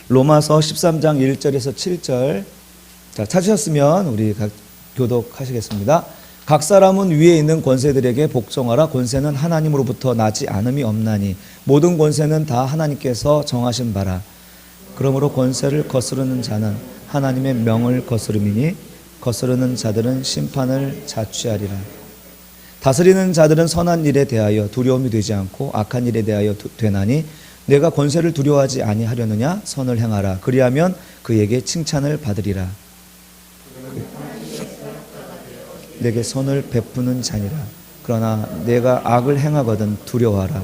로마서 13장 1절에서 7절. 자, 찾으셨으면 우리 교독하시겠습니다. 각 사람은 위에 있는 권세들에게 복종하라. 권세는 하나님으로부터 나지 않음이 없나니 모든 권세는 다 하나님께서 정하신 바라. 그러므로 권세를 거스르는 자는 하나님의 명을 거스름이니 거스르는 자들은 심판을 자취하리라. 다스리는 자들은 선한 일에 대하여 두려움이 되지 않고 악한 일에 대하여 되나니 내가 권세를 두려워하지 아니하려느냐. 선을 행하라. 그리하면 그에게 칭찬을 받으리라. 내게 선을 베푸는 자니라. 그러나 내가 악을 행하거든 두려워하라.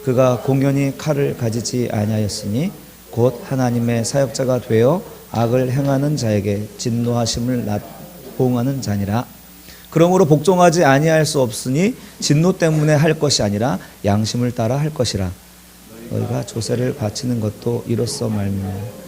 그가 공연히 칼을 가지지 아니하였으니 곧 하나님의 사역자가 되어 악을 행하는 자에게 진노하심을 보응하는 자니라. 그러므로 복종하지 아니할 수 없으니 진노 때문에 할 것이 아니라 양심을 따라 할 것이라. 너희가 조세를 바치는 것도 이로써 말미암아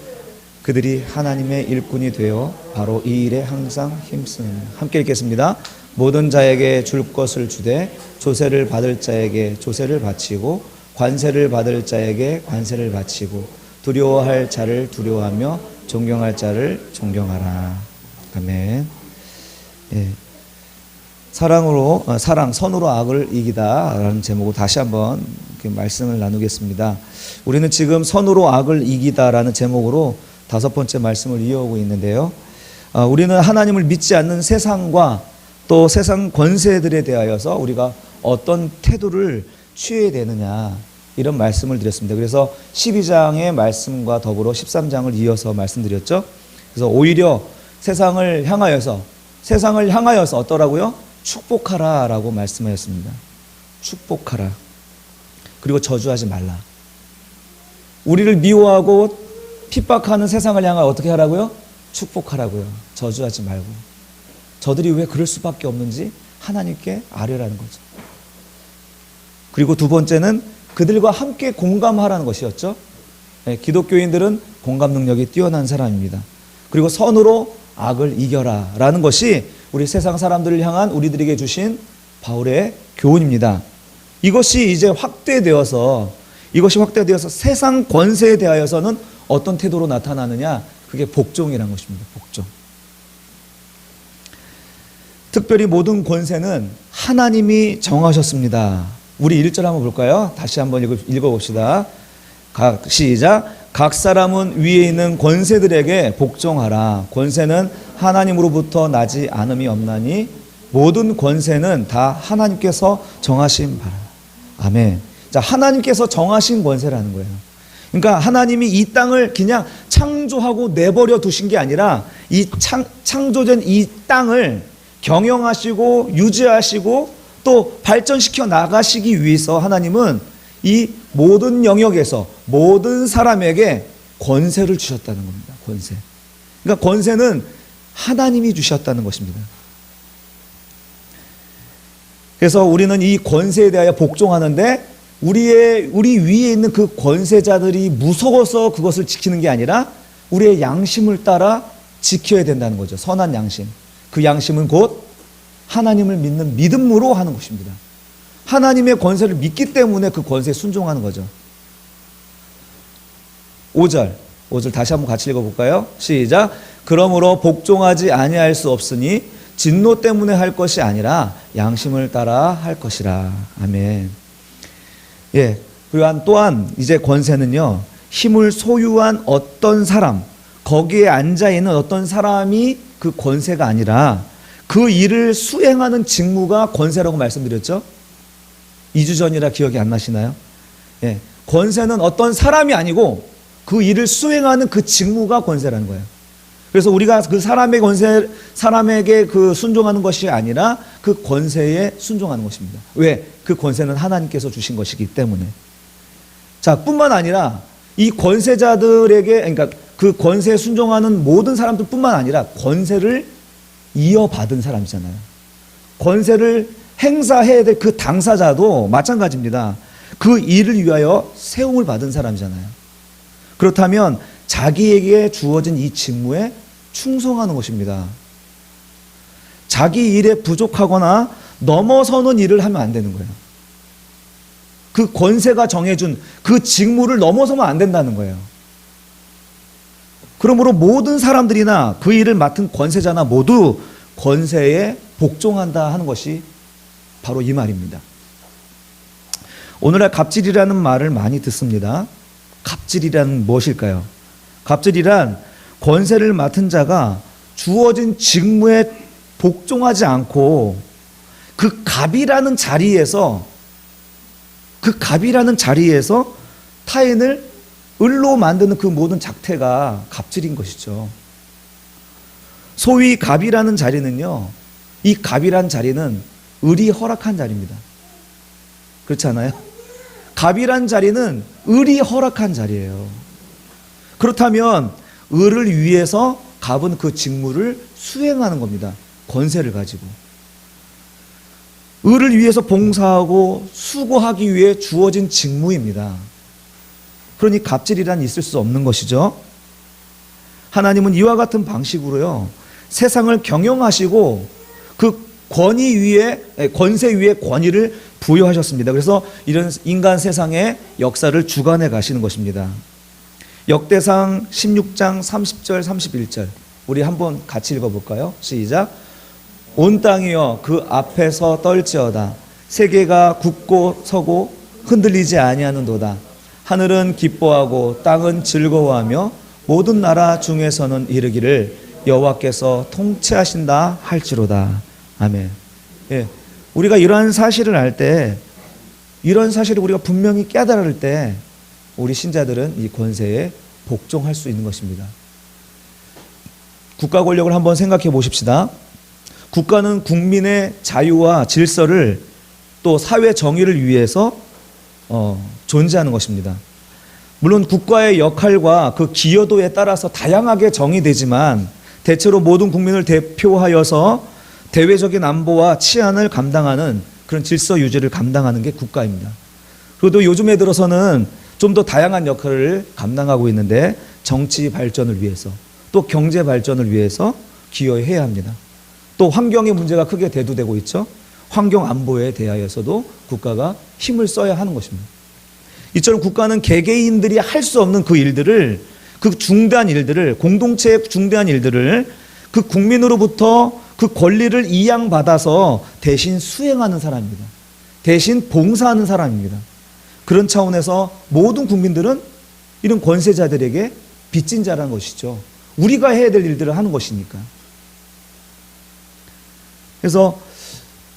그들이 하나님의 일꾼이 되어 바로 이 일에 항상 힘쓰는. 함께 읽겠습니다. 모든 자에게 줄 것을 주되 조세를 받을 자에게 조세를 바치고 관세를 받을 자에게 관세를 바치고 두려워할 자를 두려워하며 존경할 자를 존경하라. 아멘. 예. 선으로 악을 이기다라는 제목으로 다시 한번 말씀을 나누겠습니다. 우리는 지금 선으로 악을 이기다라는 제목으로 5번째 말씀을 이어오고 있는데요. 우리는 하나님을 믿지 않는 세상과 또 세상 권세들에 대하여서 우리가 어떤 태도를 취해야 되느냐, 이런 말씀을 드렸습니다. 그래서 12장의 말씀과 더불어 13장을 이어서 말씀드렸죠. 그래서 오히려 세상을 향하여서 어떠라고요? 축복하라 라고 말씀하셨습니다. 축복하라. 그리고 저주하지 말라. 우리를 미워하고 핍박하는 세상을 향하여 어떻게 하라고요? 축복하라고요. 저주하지 말고. 저들이 왜 그럴 수밖에 없는지 하나님께 아뢰라는 거죠. 그리고 두 번째는 그들과 함께 공감하라는 것이었죠. 네, 기독교인들은 공감 능력이 뛰어난 사람입니다. 그리고 선으로 악을 이겨라 라는 것이 우리 세상 사람들을 향한 우리들에게 주신 바울의 교훈입니다. 이것이 이제 확대되어서 세상 권세에 대하여서는 어떤 태도로 나타나느냐? 그게 복종이라는 것입니다. 복종. 특별히 모든 권세는 하나님이 정하셨습니다. 우리 1절 한번 볼까요? 다시 한번 읽어봅시다. 시작. 각 사람은 위에 있는 권세들에게 복종하라. 권세는 하나님으로부터 나지 않음이 없나니 모든 권세는 다 하나님께서 정하신 바라. 아멘. 자, 하나님께서 정하신 권세라는 거예요. 그러니까 하나님이 이 땅을 그냥 창조하고 내버려 두신 게 아니라 이 창조된 이 땅을 경영하시고 유지하시고 또 발전시켜 나가시기 위해서 하나님은 이 모든 영역에서 모든 사람에게 권세를 주셨다는 겁니다. 권세. 그러니까 권세는 하나님이 주셨다는 것입니다. 그래서 우리는 이 권세에 대하여 복종하는데 우리 위에 있는 그 권세자들이 무서워서 그것을 지키는 게 아니라 우리의 양심을 따라 지켜야 된다는 거죠. 선한 양심. 그 양심은 곧 하나님을 믿는 믿음으로 하는 것입니다. 하나님의 권세를 믿기 때문에 그 권세에 순종하는 거죠. 5절 다시 한번 같이 읽어볼까요? 시작. 그러므로 복종하지 아니할 수 없으니 진노 때문에 할 것이 아니라 양심을 따라 할 것이라. 아멘. 예. 그리고 또한 이제 권세는요, 힘을 소유한 어떤 사람, 거기에 앉아 있는 어떤 사람이 그 권세가 아니라 그 일을 수행하는 직무가 권세라고 말씀드렸죠. 2주 전이라 기억이 안 나시나요? 예. 권세는 어떤 사람이 아니고 그 일을 수행하는 그 직무가 권세라는 거예요. 그래서 우리가 그 사람에게 그 순종하는 것이 아니라 그 권세에 순종하는 것입니다. 왜? 그 권세는 하나님께서 주신 것이기 때문에. 자, 뿐만 아니라 이 권세자들에게, 그러니까 그 권세에 순종하는 모든 사람들 뿐만 아니라 권세를 이어받은 사람이잖아요. 권세를 행사해야 될 그 당사자도 마찬가지입니다. 그 일을 위하여 세움을 받은 사람이잖아요. 그렇다면 자기에게 주어진 이 직무에 충성하는 것입니다. 자기 일에 부족하거나 넘어서는 일을 하면 안 되는 거예요. 그 권세가 정해준 그 직무를 넘어서면 안 된다는 거예요. 그러므로 모든 사람들이나 그 일을 맡은 권세자나 모두 권세에 복종한다 하는 것이 바로 이 말입니다. 오늘날 갑질이라는 말을 많이 듣습니다. 갑질이란 무엇일까요? 갑질이란 권세를 맡은 자가 주어진 직무에 복종하지 않고 그 갑이라는 자리에서 타인을 을로 만드는 그 모든 작태가 갑질인 것이죠. 소위 갑이라는 자리는요, 이 갑이라는 자리는 을이 허락한 자리입니다. 그렇지 않아요? 갑이라는 자리는 을이 허락한 자리예요. 그렇다면 을을 위해서 갑은 그 직무를 수행하는 겁니다. 권세를 가지고. 을을 위해서 봉사하고 수고하기 위해 주어진 직무입니다. 그러니 갑질이란 있을 수 없는 것이죠. 하나님은 이와 같은 방식으로요, 세상을 경영하시고 그 권세 위에 권위를 부여하셨습니다. 그래서 이런 인간 세상의 역사를 주관해 가시는 것입니다. 역대상 16장 30절 31절 우리 한번 같이 읽어볼까요? 시작. 온 땅이여 그 앞에서 떨지어다. 세계가 굳고 서고 흔들리지 아니하는도다. 하늘은 기뻐하고 땅은 즐거워하며 모든 나라 중에서는 이르기를 여호와께서 통치하신다 할지로다. 아멘. 예, 우리가 이러한 사실을 알 때, 이런 사실을 우리가 분명히 깨달을 때 우리 신자들은 이 권세에 복종할 수 있는 것입니다. 국가 권력을 한번 생각해 보십시다. 국가는 국민의 자유와 질서를 또 사회 정의를 위해서 존재하는 것입니다. 물론 국가의 역할과 그 기여도에 따라서 다양하게 정의되지만 대체로 모든 국민을 대표하여서 대외적인 안보와 치안을 감당하는 그런 질서 유지를 감당하는 게 국가입니다. 그래도 요즘에 들어서는 좀 더 다양한 역할을 감당하고 있는데 정치 발전을 위해서 또 경제 발전을 위해서 기여해야 합니다. 또 환경의 문제가 크게 대두되고 있죠. 환경 안보에 대하여서도 국가가 힘을 써야 하는 것입니다. 이처럼 국가는 개개인들이 할 수 없는 그 일들을, 그 중대한 일들을, 공동체의 중대한 일들을 그 국민으로부터 그 권리를 이양받아서 대신 수행하는 사람입니다. 대신 봉사하는 사람입니다. 그런 차원에서 모든 국민들은 이런 권세자들에게 빚진 자라는 것이죠. 우리가 해야 될 일들을 하는 것이니까. 그래서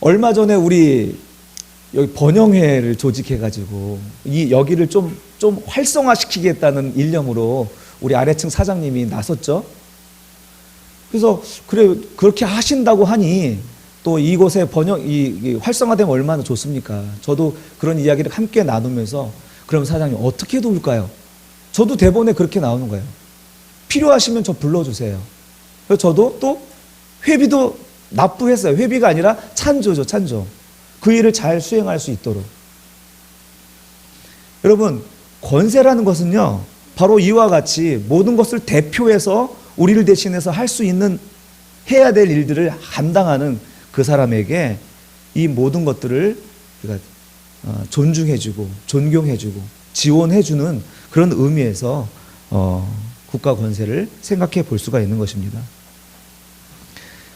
얼마 전에 우리 여기 번영회를 조직해가지고 여기를 좀 활성화시키겠다는 일념으로 우리 아래층 사장님이 나섰죠. 그래서 그렇게 하신다고 하니 또 이곳에 활성화되면 얼마나 좋습니까? 저도 그런 이야기를 함께 나누면서 그럼 사장님 어떻게 도울까요? 저도 대본에 그렇게 나오는 거예요. 필요하시면 저 불러주세요. 그래서 저도 또 회비도 납부했어요. 회비가 아니라 찬조죠, 찬조. 그 일을 잘 수행할 수 있도록. 여러분, 권세라는 것은요, 바로 이와 같이 모든 것을 대표해서 우리를 대신해서 할 수 있는, 해야 될 일들을 감당하는 그 사람에게 이 모든 것들을 우리가 존중해주고 존경해주고 지원해주는 그런 의미에서 국가 권세를 생각해 볼 수가 있는 것입니다.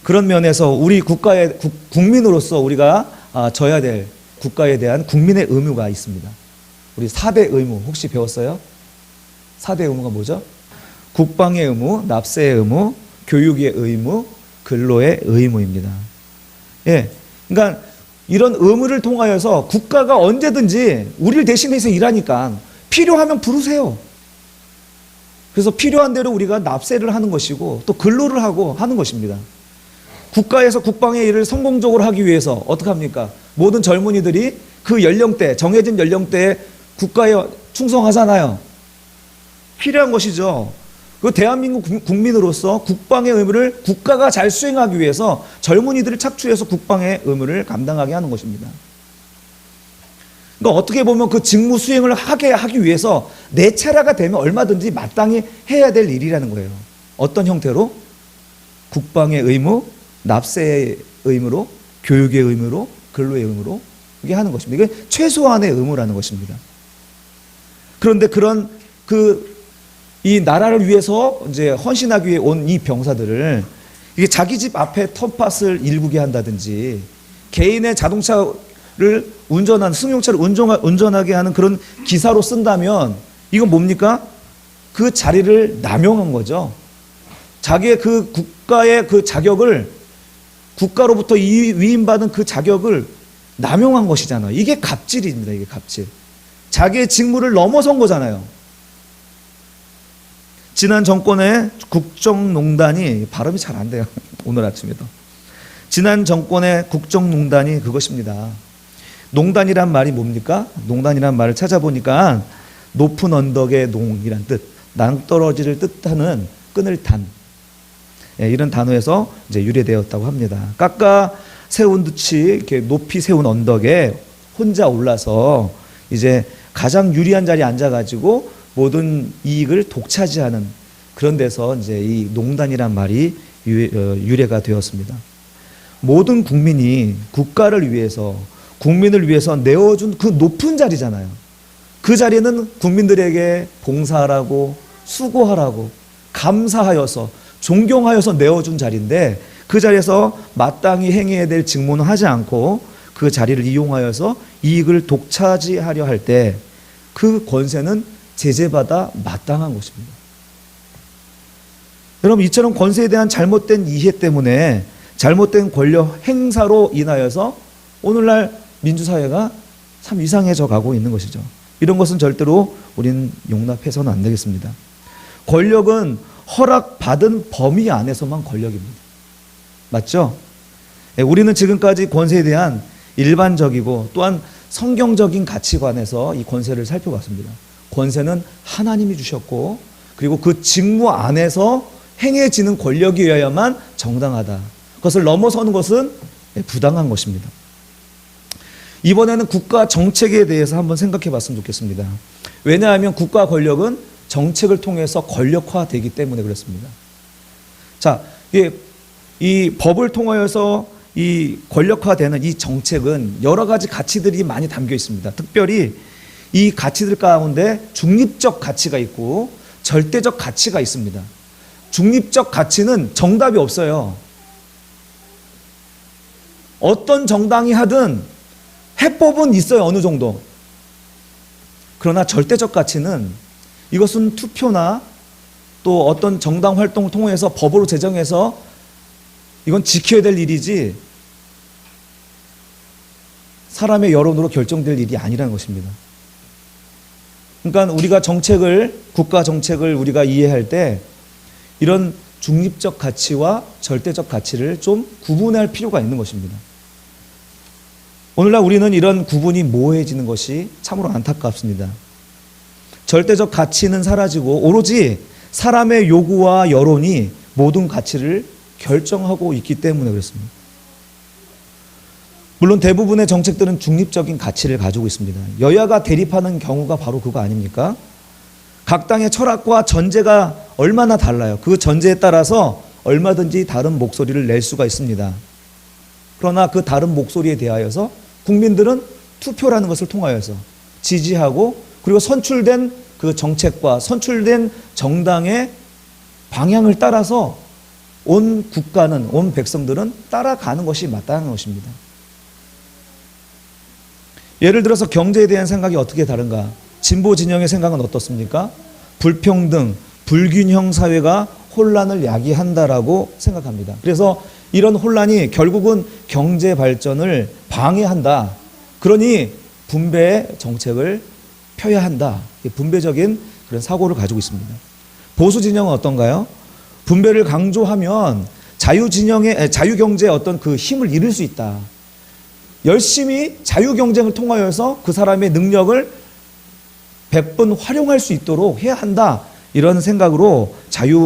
그런 면에서 우리 국민으로서 우리가 져야 될 국가에 대한 국민의 의무가 있습니다. 우리 4대 의무 혹시 배웠어요? 4대 의무가 뭐죠? 국방의 의무, 납세의 의무, 교육의 의무, 근로의 의무입니다. 예, 그러니까 이런 의무를 통하여서 국가가 언제든지 우리를 대신해서 일하니까 필요하면 부르세요. 그래서 필요한 대로 우리가 납세를 하는 것이고 또 근로를 하고 하는 것입니다. 국가에서 국방의 일을 성공적으로 하기 위해서 어떻게 합니까? 모든 젊은이들이 그 연령대, 정해진 연령대에 국가에 충성하잖아요. 필요한 것이죠. 그 대한민국 국민으로서 국방의 의무를 국가가 잘 수행하기 위해서 젊은이들을 착취해서 국방의 의무를 감당하게 하는 것입니다. 그러니까 어떻게 보면 그 직무 수행을 하기 위해서 내 차례가 되면 얼마든지 마땅히 해야 될 일이라는 거예요. 어떤 형태로? 국방의 의무, 납세의 의무로, 교육의 의무로, 근로의 의무로 이게 하는 것입니다. 이게 최소한의 의무라는 것입니다. 그런데 그런 이 나라를 위해서 이제 헌신하기 위해 온 이 병사들을 이게 자기 집 앞에 텃밭을 일구게 한다든지 개인의 자동차를 운전한 승용차를 운전하게 하는 그런 기사로 쓴다면 이건 뭡니까? 그 자리를 남용한 거죠. 자기의 그 국가의 그 자격을 국가로부터 위임받은 그 자격을 남용한 것이잖아요. 이게 갑질입니다. 이게 갑질. 자기의 직무를 넘어선 거잖아요. 지난 정권의 국정농단이 발음이 잘 안 돼요. 오늘 아침에도. 지난 정권의 국정농단이 그것입니다. 농단이란 말이 뭡니까? 농단이란 말을 찾아보니까 높은 언덕의 농이란 뜻, 낭떠러지를 뜻하는 끈을 단, 이런 단어에서 이제 유래되었다고 합니다. 깎아 세운 듯이 이렇게 높이 세운 언덕에 혼자 올라서 이제 가장 유리한 자리에 앉아가지고 모든 이익을 독차지하는 그런 데서 이제 이 농단이란 말이 유래가 되었습니다. 모든 국민이 국가를 위해서 국민을 위해서 내어준 그 높은 자리잖아요. 그 자리는 국민들에게 봉사하라고 수고하라고 감사하여서 존경하여서 내어준 자리인데 그 자리에서 마땅히 행해야 될 직무는 하지 않고 그 자리를 이용하여서 이익을 독차지하려 할 때 그 권세는 제재받아 마땅한 것입니다. 여러분, 이처럼 권세에 대한 잘못된 이해 때문에 잘못된 권력 행사로 인하여서 오늘날 민주사회가 참 이상해져 가고 있는 것이죠. 이런 것은 절대로 우리는 용납해서는 안 되겠습니다. 권력은 허락받은 범위 안에서만 권력입니다. 맞죠? 우리는 지금까지 권세에 대한 일반적이고 또한 성경적인 가치관에서 이 권세를 살펴봤습니다. 권세는 하나님이 주셨고 그리고 그 직무 안에서 행해지는 권력이어야만 정당하다. 그것을 넘어서는 것은 부당한 것입니다. 이번에는 국가 정책에 대해서 한번 생각해 봤으면 좋겠습니다. 왜냐하면 국가 권력은 정책을 통해서 권력화되기 때문에 그렇습니다. 자, 이 법을 통하여서 이 권력화되는 이 정책은 여러 가지 가치들이 많이 담겨 있습니다. 특별히 이 가치들 가운데 중립적 가치가 있고 절대적 가치가 있습니다. 중립적 가치는 정답이 없어요. 어떤 정당이 하든 해법은 있어요. 어느 정도. 그러나 절대적 가치는 이것은 투표나 또 어떤 정당 활동을 통해서 법으로 제정해서 이건 지켜야 될 일이지 사람의 여론으로 결정될 일이 아니라는 것입니다. 그러니까 우리가 정책을, 국가 정책을 우리가 이해할 때 이런 중립적 가치와 절대적 가치를 좀 구분할 필요가 있는 것입니다. 오늘날 우리는 이런 구분이 모호해지는 것이 참으로 안타깝습니다. 절대적 가치는 사라지고 오로지 사람의 요구와 여론이 모든 가치를 결정하고 있기 때문에 그렇습니다. 물론 대부분의 정책들은 중립적인 가치를 가지고 있습니다. 여야가 대립하는 경우가 바로 그거 아닙니까? 각 당의 철학과 전제가 얼마나 달라요. 그 전제에 따라서 얼마든지 다른 목소리를 낼 수가 있습니다. 그러나 그 다른 목소리에 대하여서 국민들은 투표라는 것을 통하여서 지지하고 그리고 선출된 그 정책과 선출된 정당의 방향을 따라서 온 국가는, 온 백성들은 따라가는 것이 마땅한 것입니다. 예를 들어서 경제에 대한 생각이 어떻게 다른가? 진보 진영의 생각은 어떻습니까? 불평등, 불균형 사회가 혼란을 야기한다라고 생각합니다. 그래서 이런 혼란이 결국은 경제 발전을 방해한다. 그러니 분배의 정책을 펴야 한다. 분배적인 그런 사고를 가지고 있습니다. 보수 진영은 어떤가요? 분배를 강조하면 자유경제의 어떤 그 힘을 잃을 수 있다. 열심히 자유경쟁을 통하여서 그 사람의 능력을 100번 활용할 수 있도록 해야 한다. 이런 생각으로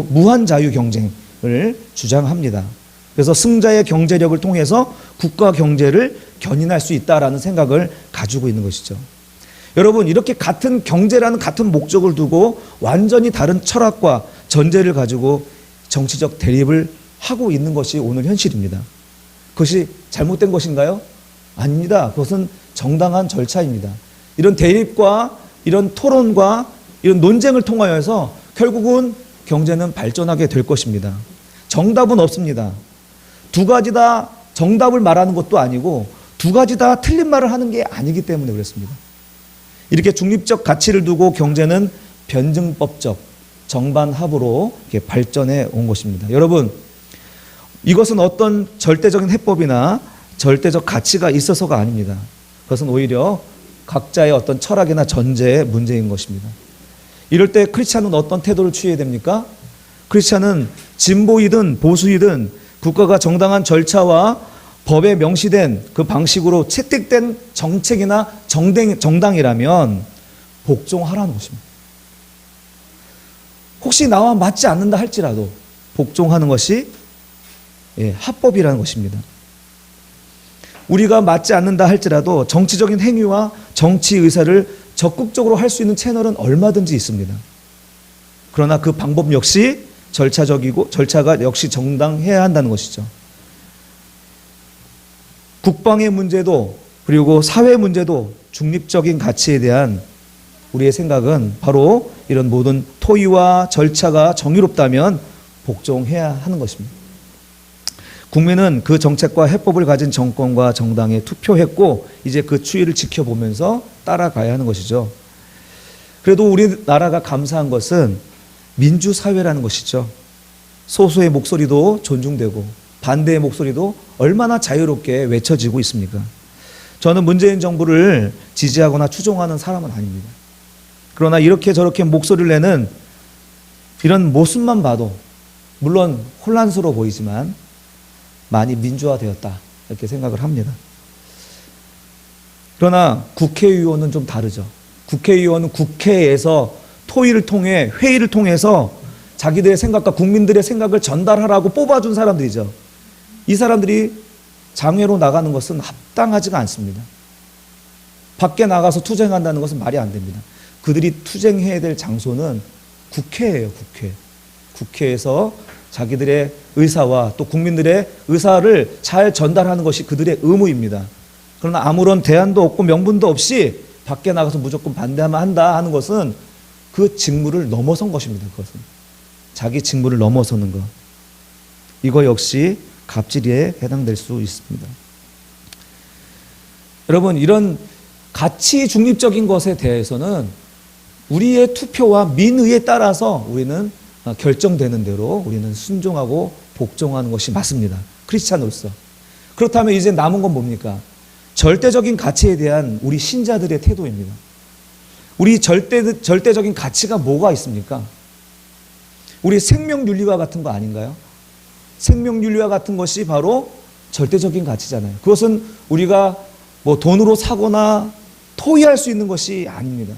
무한 자유경쟁을 주장합니다. 그래서 승자의 경제력을 통해서 국가 경제를 견인할 수 있다라는 생각을 가지고 있는 것이죠. 여러분, 이렇게 같은 경제라는 같은 목적을 두고 완전히 다른 철학과 전제를 가지고 정치적 대립을 하고 있는 것이 오늘 현실입니다. 그것이 잘못된 것인가요? 아닙니다. 그것은 정당한 절차입니다. 이런 대립과 이런 토론과 이런 논쟁을 통하여서 결국은 경제는 발전하게 될 것입니다. 정답은 없습니다. 두 가지 다 정답을 말하는 것도 아니고 두 가지 다 틀린 말을 하는 게 아니기 때문에 그렇습니다. 이렇게 중립적 가치를 두고 경제는 변증법적 정반합으로 이렇게 발전해 온 것입니다. 여러분, 이것은 어떤 절대적인 해법이나 절대적 가치가 있어서가 아닙니다. 그것은 오히려 각자의 어떤 철학이나 전제의 문제인 것입니다. 이럴 때 크리스찬은 어떤 태도를 취해야 됩니까? 크리스찬은 진보이든 보수이든 국가가 정당한 절차와 법에 명시된 그 방식으로 채택된 정책이나 정당이라면 복종하라는 것입니다. 혹시 나와 맞지 않는다 할지라도 복종하는 것이 합법이라는 것입니다. 우리가 맞지 않는다 할지라도 정치적인 행위와 정치 의사를 적극적으로 할 수 있는 채널은 얼마든지 있습니다. 그러나 그 방법 역시 절차적이고 절차가 역시 정당해야 한다는 것이죠. 국방의 문제도 그리고 사회 문제도 중립적인 가치에 대한 우리의 생각은 바로 이런 모든 토의와 절차가 정의롭다면 복종해야 하는 것입니다. 국민은 그 정책과 해법을 가진 정권과 정당에 투표했고 이제 그 추이를 지켜보면서 따라가야 하는 것이죠. 그래도 우리나라가 감사한 것은 민주사회라는 것이죠. 소수의 목소리도 존중되고 반대의 목소리도 얼마나 자유롭게 외쳐지고 있습니까? 저는 문재인 정부를 지지하거나 추종하는 사람은 아닙니다. 그러나 이렇게 저렇게 목소리를 내는 이런 모습만 봐도 물론 혼란스러워 보이지만 많이 민주화되었다 이렇게 생각을 합니다. 그러나 국회의원은 좀 다르죠. 국회의원은 국회에서 토의를 통해 회의를 통해서 자기들의 생각과 국민들의 생각을 전달하라고 뽑아준 사람들이죠. 이 사람들이 장외로 나가는 것은 합당하지가 않습니다. 밖에 나가서 투쟁한다는 것은 말이 안 됩니다. 그들이 투쟁해야 될 장소는 국회예요. 국회. 국회에서 자기들의 의사와 또 국민들의 의사를 잘 전달하는 것이 그들의 의무입니다. 그러나 아무런 대안도 없고 명분도 없이 밖에 나가서 무조건 반대하면 한다 하는 것은 그 직무를 넘어선 것입니다. 그것은 자기 직무를 넘어서는 것. 이거 역시 갑질에 해당될 수 있습니다. 여러분, 이런 가치 중립적인 것에 대해서는 우리의 투표와 민의에 따라서 우리는 결정되는 대로 우리는 순종하고 복종하는 것이 맞습니다. 크리스찬으로서. 그렇다면 이제 남은 건 뭡니까? 절대적인 가치에 대한 우리 신자들의 태도입니다. 우리 절대적인 가치가 뭐가 있습니까? 우리 생명윤리와 같은 거 아닌가요? 생명윤리와 같은 것이 바로 절대적인 가치잖아요. 그것은 우리가 뭐 돈으로 사거나 토의할 수 있는 것이 아닙니다.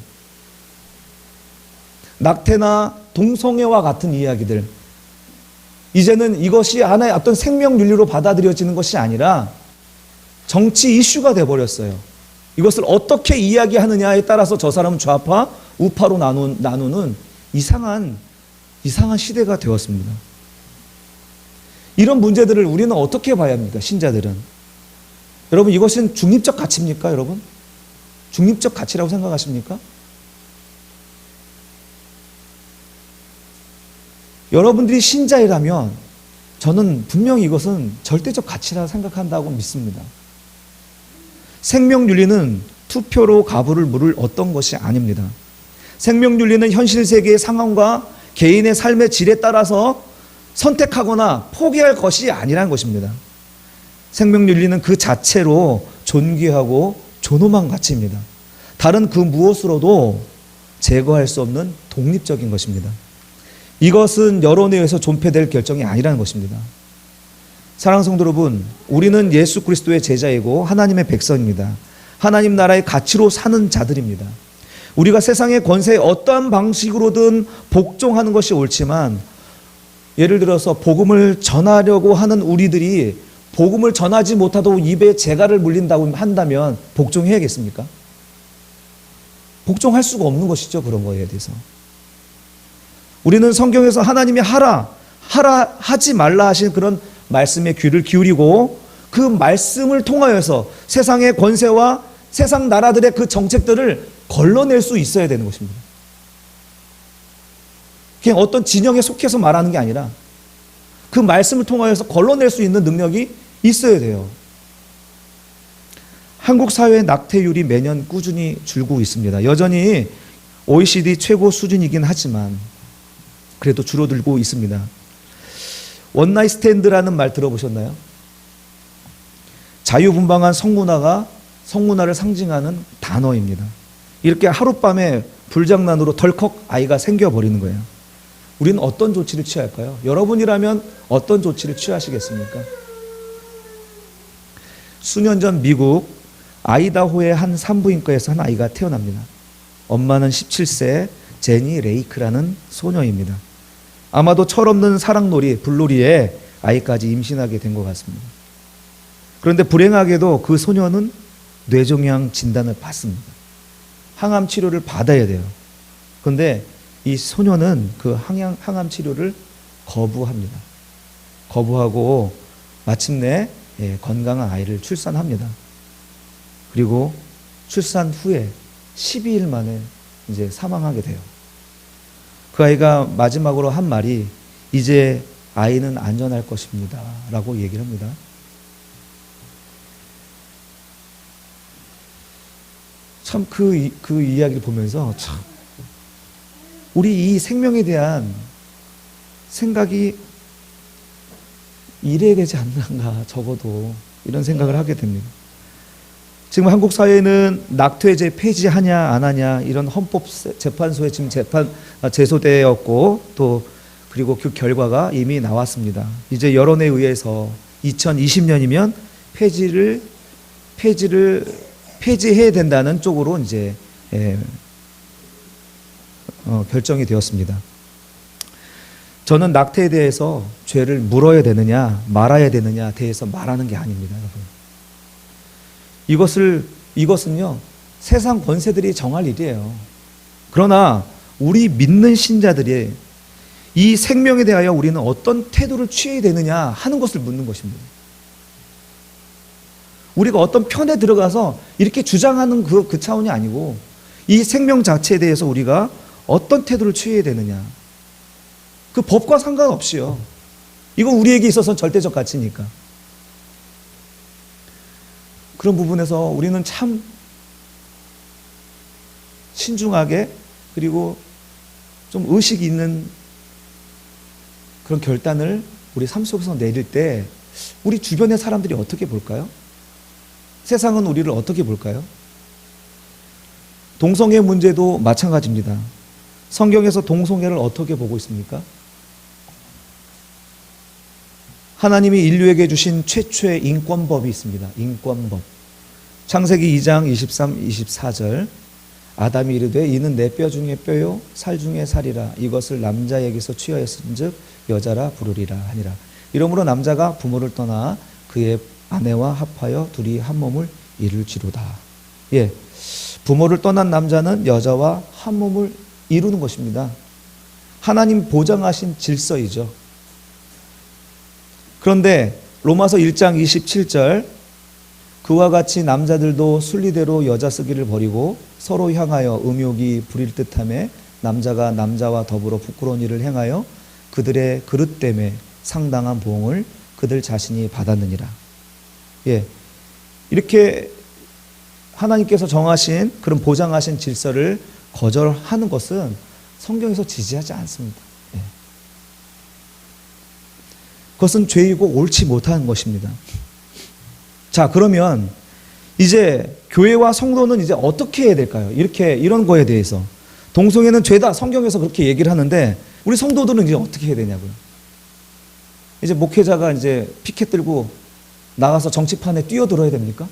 낙태나 동성애와 같은 이야기들, 이제는 이것이 하나의 어떤 생명윤리로 받아들여지는 것이 아니라 정치 이슈가 되어버렸어요. 이것을 어떻게 이야기하느냐에 따라서 저 사람은 좌파, 우파로 나누는 이상한 시대가 되었습니다. 이런 문제들을 우리는 어떻게 봐야 합니까? 신자들은. 여러분, 이것은 중립적 가치입니까? 여러분? 중립적 가치라고 생각하십니까? 여러분들이 신자이라면 저는 분명히 이것은 절대적 가치라 생각한다고 믿습니다. 생명윤리는 투표로 가부를 물을 어떤 것이 아닙니다. 생명윤리는 현실 세계의 상황과 개인의 삶의 질에 따라서 선택하거나 포기할 것이 아니라는 것입니다. 생명윤리는 그 자체로 존귀하고 존엄한 가치입니다. 다른 그 무엇으로도 제거할 수 없는 독립적인 것입니다. 이것은 여론에 의해서 존폐될 결정이 아니라는 것입니다. 사랑하는 성도 여러분, 우리는 예수 그리스도의 제자이고 하나님의 백성입니다. 하나님 나라의 가치로 사는 자들입니다. 우리가 세상의 권세에 어떠한 방식으로든 복종하는 것이 옳지만, 예를 들어서 복음을 전하려고 하는 우리들이 복음을 전하지 못하도 입에 재갈을 물린다고 한다면 복종해야겠습니까? 복종할 수가 없는 것이죠. 그런 거에 대해서 우리는 성경에서 하나님이 하라 하지 말라 하신 그런 말씀에 귀를 기울이고 그 말씀을 통하여서 세상의 권세와 세상 나라들의 그 정책들을 걸러낼 수 있어야 되는 것입니다. 그냥 어떤 진영에 속해서 말하는 게 아니라 그 말씀을 통하여서 걸러낼 수 있는 능력이 있어야 돼요. 한국 사회의 낙태율이 매년 꾸준히 줄고 있습니다. 여전히 OECD 최고 수준이긴 하지만 그래도 줄어들고 있습니다. 원나잇 스탠드라는 말 들어보셨나요? 자유분방한 성문화를 상징하는 단어입니다. 이렇게 하룻밤에 불장난으로 덜컥 아이가 생겨버리는 거예요. 우리는 어떤 조치를 취할까요? 여러분이라면 어떤 조치를 취하시겠습니까? 수년 전 미국 아이다호의 한 산부인과에서 한 아이가 태어납니다. 엄마는 17세 제니 레이크라는 소녀입니다. 아마도 철없는 사랑놀이, 불놀이에 아이까지 임신하게 된 것 같습니다. 그런데 불행하게도 그 소녀는 뇌종양 진단을 받습니다. 항암 치료를 받아야 돼요. 그런데 이 소녀는 그 항암 치료를 거부합니다. 거부하고 마침내 건강한 아이를 출산합니다. 그리고 출산 후에 12일 만에 이제 사망하게 돼요. 그 아이가 마지막으로 한 말이 이제 아이는 안전할 것입니다 라고 얘기를 합니다. 참 그 이야기를 보면서 참 우리 이 생명에 대한 생각이 이래야 되지 않는가, 적어도 이런 생각을 하게 됩니다. 지금 한국 사회는 낙태죄 폐지하냐 안 하냐 이런 헌법재판소에 지금 제소되었고 또 그리고 그 결과가 이미 나왔습니다. 이제 여론에 의해서 2020년이면 폐지해야 된다는 쪽으로 이제 결정이 되었습니다. 저는 낙태에 대해서 죄를 물어야 되느냐 말아야 되느냐 대해서 말하는 게 아닙니다, 여러분. 이것은요 세상 권세들이 정할 일이에요. 그러나 우리 믿는 신자들이 이 생명에 대하여 우리는 어떤 태도를 취해야 되느냐 하는 것을 묻는 것입니다. 우리가 어떤 편에 들어가서 이렇게 주장하는 그 차원이 아니고 이 생명 자체에 대해서 우리가 어떤 태도를 취해야 되느냐, 그 법과 상관없이요. 이건 우리에게 있어서는 절대적 가치니까. 그런 부분에서 우리는 참 신중하게 그리고 좀 의식이 있는 그런 결단을 우리 삶 속에서 내릴 때 우리 주변의 사람들이 어떻게 볼까요? 세상은 우리를 어떻게 볼까요? 동성애 문제도 마찬가지입니다. 성경에서 동성애를 어떻게 보고 있습니까? 하나님이 인류에게 주신 최초의 인권법이 있습니다. 인권법. 창세기 2장 23, 24절. 아담이 이르되 이는 내 뼈 중에 뼈요 살 중에 살이라. 이것을 남자에게서 취하였은즉 여자라 부르리라 하니라. 이러므로 남자가 부모를 떠나 그의 아내와 합하여 둘이 한 몸을 이룰지로다. 예, 부모를 떠난 남자는 여자와 한 몸을 이루는 것입니다. 하나님 보장하신 질서이죠. 그런데 로마서 1장 27절 그와 같이 남자들도 순리대로 여자 쓰기를 버리고 서로 향하여 음욕이 부릴 듯하며 남자가 남자와 더불어 부끄러운 일을 행하여 그들의 그릇 때문에 상당한 보응을 그들 자신이 받았느니라. 예, 이렇게 하나님께서 정하신 그런 보장하신 질서를 거절하는 것은 성경에서 지지하지 않습니다. 예. 그것은 죄이고 옳지 못한 것입니다. 자, 그러면 이제 교회와 성도는 이제 어떻게 해야 될까요? 이런 거에 대해서. 동성애는 죄다 성경에서 그렇게 얘기를 하는데 우리 성도들은 이제 어떻게 해야 되냐고요. 이제 목회자가 이제 피켓 들고 나가서 정치판에 뛰어들어야 됩니까?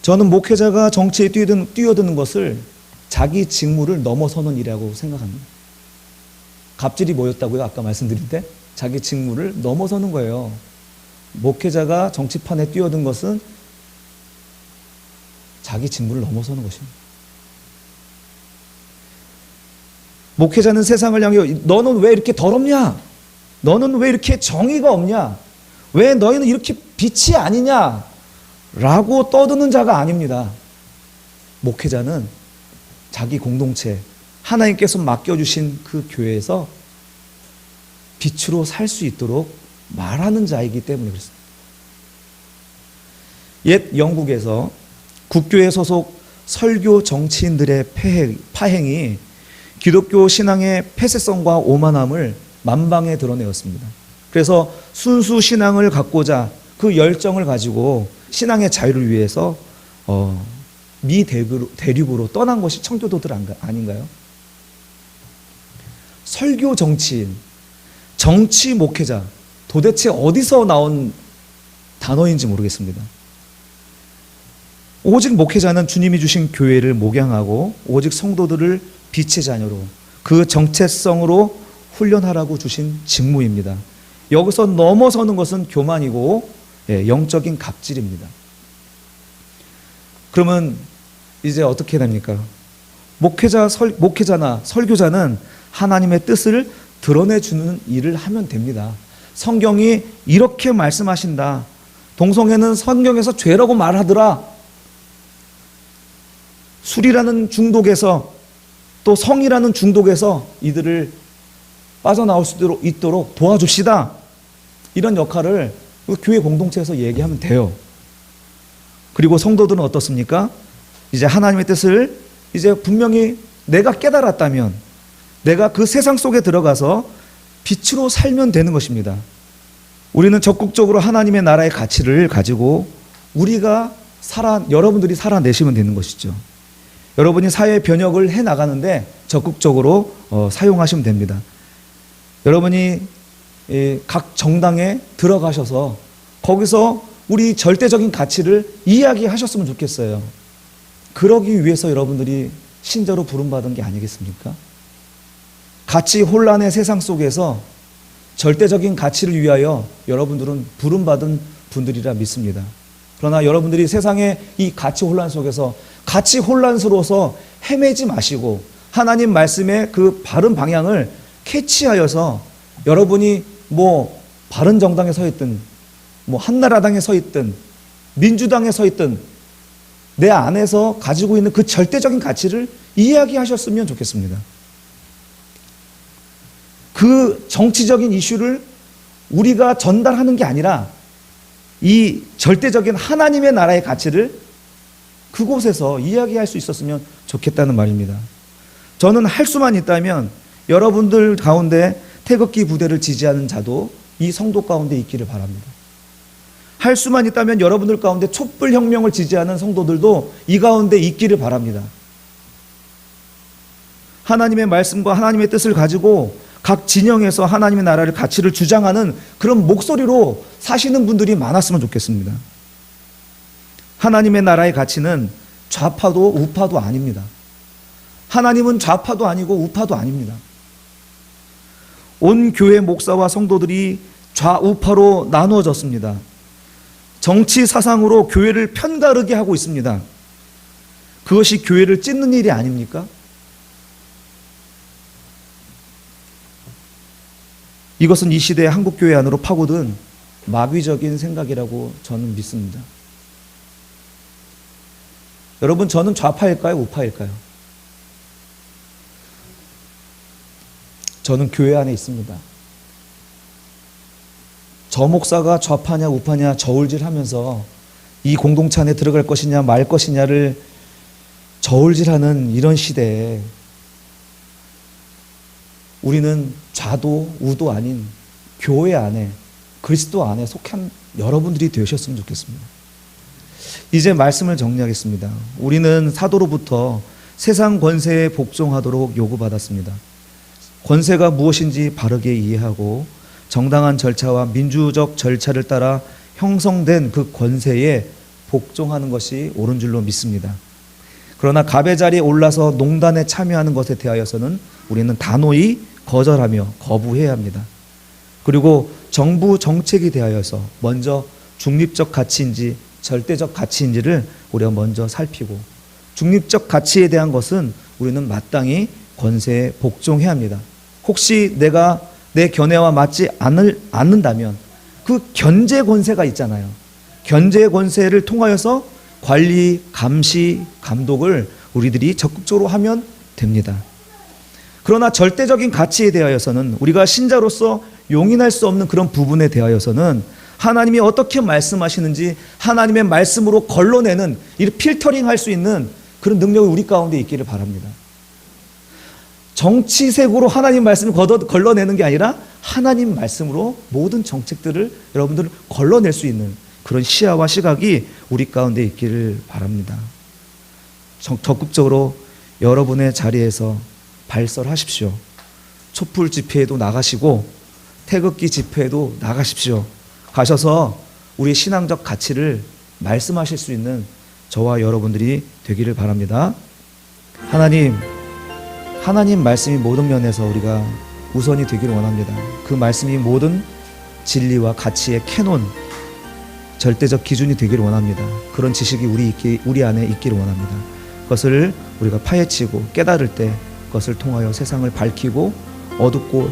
저는 목회자가 정치에 뛰어드는 것을 자기 직무를 넘어서는 일이라고 생각합니다. 갑질이 뭐였다고요? 아까 말씀드릴 때 자기 직무를 넘어서는 거예요. 목회자가 정치판에 뛰어든 것은 자기 직무를 넘어서는 것입니다. 목회자는 세상을 향해 너는 왜 이렇게 더럽냐? 너는 왜 이렇게 정의가 없냐? 왜 너희는 이렇게 빛이 아니냐? 라고 떠드는 자가 아닙니다. 목회자는 자기 공동체, 하나님께서 맡겨주신 그 교회에서 빛으로 살 수 있도록 말하는 자이기 때문에 그렇습니다. 옛 영국에서 국교회 소속 설교 정치인들의 파행이 기독교 신앙의 폐쇄성과 오만함을 만방에 드러내었습니다. 그래서 순수 신앙을 갖고자 그 열정을 가지고 신앙의 자유를 위해서 미 대륙으로 떠난 것이 청교도들 아닌가요? 설교 정치인, 정치 목회자, 도대체 어디서 나온 단어인지 모르겠습니다. 오직 목회자는 주님이 주신 교회를 목양하고 오직 성도들을 빛의 자녀로 그 정체성으로 훈련하라고 주신 직무입니다. 여기서 넘어서는 것은 교만이고 영적인 갑질입니다. 그러면 이제 어떻게 됩니까? 목회자나 설교자는 하나님의 뜻을 드러내주는 일을 하면 됩니다. 성경이 이렇게 말씀하신다. 동성애는 성경에서 죄라고 말하더라. 술이라는 중독에서 또 성이라는 중독에서 이들을 빠져나올 수 있도록 도와줍시다. 이런 역할을 교회 공동체에서 얘기하면 돼요. 그리고 성도들은 어떻습니까? 이제 하나님의 뜻을 이제 분명히 내가 깨달았다면 내가 그 세상 속에 들어가서 빛으로 살면 되는 것입니다. 우리는 적극적으로 하나님의 나라의 가치를 가지고 여러분들이 살아내시면 되는 것이죠. 여러분이 사회 변혁을 해나가는데 적극적으로 사용하시면 됩니다. 여러분이 각 정당에 들어가셔서 거기서 우리 절대적인 가치를 이야기하셨으면 좋겠어요. 그러기 위해서 여러분들이 신자로 부름받은 게 아니겠습니까? 가치 혼란의 세상 속에서 절대적인 가치를 위하여 여러분들은 부름받은 분들이라 믿습니다. 그러나 여러분들이 세상의 이 가치 혼란 속에서 가치 혼란스러워서 헤매지 마시고 하나님 말씀의 그 바른 방향을 캐치하여서 여러분이 바른 정당에 서 있든 한나라당에 서 있든 민주당에 서 있든 내 안에서 가지고 있는 그 절대적인 가치를 이야기하셨으면 좋겠습니다. 그 정치적인 이슈를 우리가 전달하는 게 아니라 이 절대적인 하나님의 나라의 가치를 그곳에서 이야기할 수 있었으면 좋겠다는 말입니다. 저는 할 수만 있다면 여러분들 가운데 태극기 부대를 지지하는 자도 이 성도 가운데 있기를 바랍니다. 할 수만 있다면 여러분들 가운데 촛불혁명을 지지하는 성도들도 이 가운데 있기를 바랍니다. 하나님의 말씀과 하나님의 뜻을 가지고 각 진영에서 하나님의 나라를 가치를 주장하는 그런 목소리로 사시는 분들이 많았으면 좋겠습니다. 하나님의 나라의 가치는 좌파도 우파도 아닙니다. 하나님은 좌파도 아니고 우파도 아닙니다. 온 교회 목사와 성도들이 좌우파로 나누어졌습니다. 정치 사상으로 교회를 편가르게 하고 있습니다. 그것이 교회를 찢는 일이 아닙니까? 이것은 이 시대의 한국교회 안으로 파고든 마귀적인 생각이라고 저는 믿습니다. 여러분, 저는 좌파일까요? 우파일까요? 저는 교회 안에 있습니다. 저 목사가 좌파냐 우파냐 저울질하면서 이 공동체 안에 들어갈 것이냐 말 것이냐를 저울질하는 이런 시대에 우리는 좌도 우도 아닌 교회 안에 그리스도 안에 속한 여러분들이 되셨으면 좋겠습니다. 이제 말씀을 정리하겠습니다. 우리는 사도로부터 세상 권세에 복종하도록 요구받았습니다. 권세가 무엇인지 바르게 이해하고 정당한 절차와 민주적 절차를 따라 형성된 그 권세에 복종하는 것이 옳은 줄로 믿습니다. 그러나 갑의 자리에 올라서 농단에 참여하는 것에 대하여서는 우리는 단호히 거절하며 거부해야 합니다. 그리고 정부 정책에 대하여서 먼저 중립적 가치인지 절대적 가치인지를 우리가 먼저 살피고 중립적 가치에 대한 것은 우리는 마땅히 권세에 복종해야 합니다. 혹시 내가 내 견해와 맞지 않는다면 그 견제 권세가 있잖아요. 견제 권세를 통하여서 관리, 감시, 감독을 우리들이 적극적으로 하면 됩니다. 그러나 절대적인 가치에 대하여서는, 우리가 신자로서 용인할 수 없는 그런 부분에 대하여서는 하나님이 어떻게 말씀하시는지 하나님의 말씀으로 걸러내는, 이 필터링 할 수 있는 그런 능력이 우리 가운데 있기를 바랍니다. 정치색으로 하나님 말씀을 걸러내는 게 아니라 하나님 말씀으로 모든 정책들을 여러분들 걸러낼 수 있는 그런 시야와 시각이 우리 가운데 있기를 바랍니다. 적극적으로 여러분의 자리에서 발설하십시오. 촛불 집회에도 나가시고 태극기 집회에도 나가십시오. 가셔서 우리 신앙적 가치를 말씀하실 수 있는 저와 여러분들이 되기를 바랍니다. 하나님 말씀이 모든 면에서 우리가 우선이 되기를 원합니다. 그 말씀이 모든 진리와 가치의 캐논, 절대적 기준이 되기를 원합니다. 그런 지식이 우리 안에 있기를 원합니다. 그것을 우리가 파헤치고 깨달을 때 그것을 통하여 세상을 밝히고 어둡고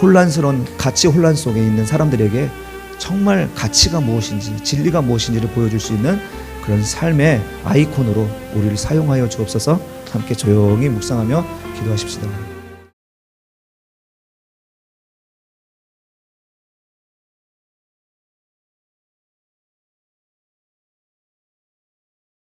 혼란스러운 가치 혼란 속에 있는 사람들에게 정말 가치가 무엇인지, 진리가 무엇인지를 보여줄 수 있는 그런 삶의 아이콘으로 우리를 사용하여 주옵소서. 함께 조용히 묵상하며 기도하십시다.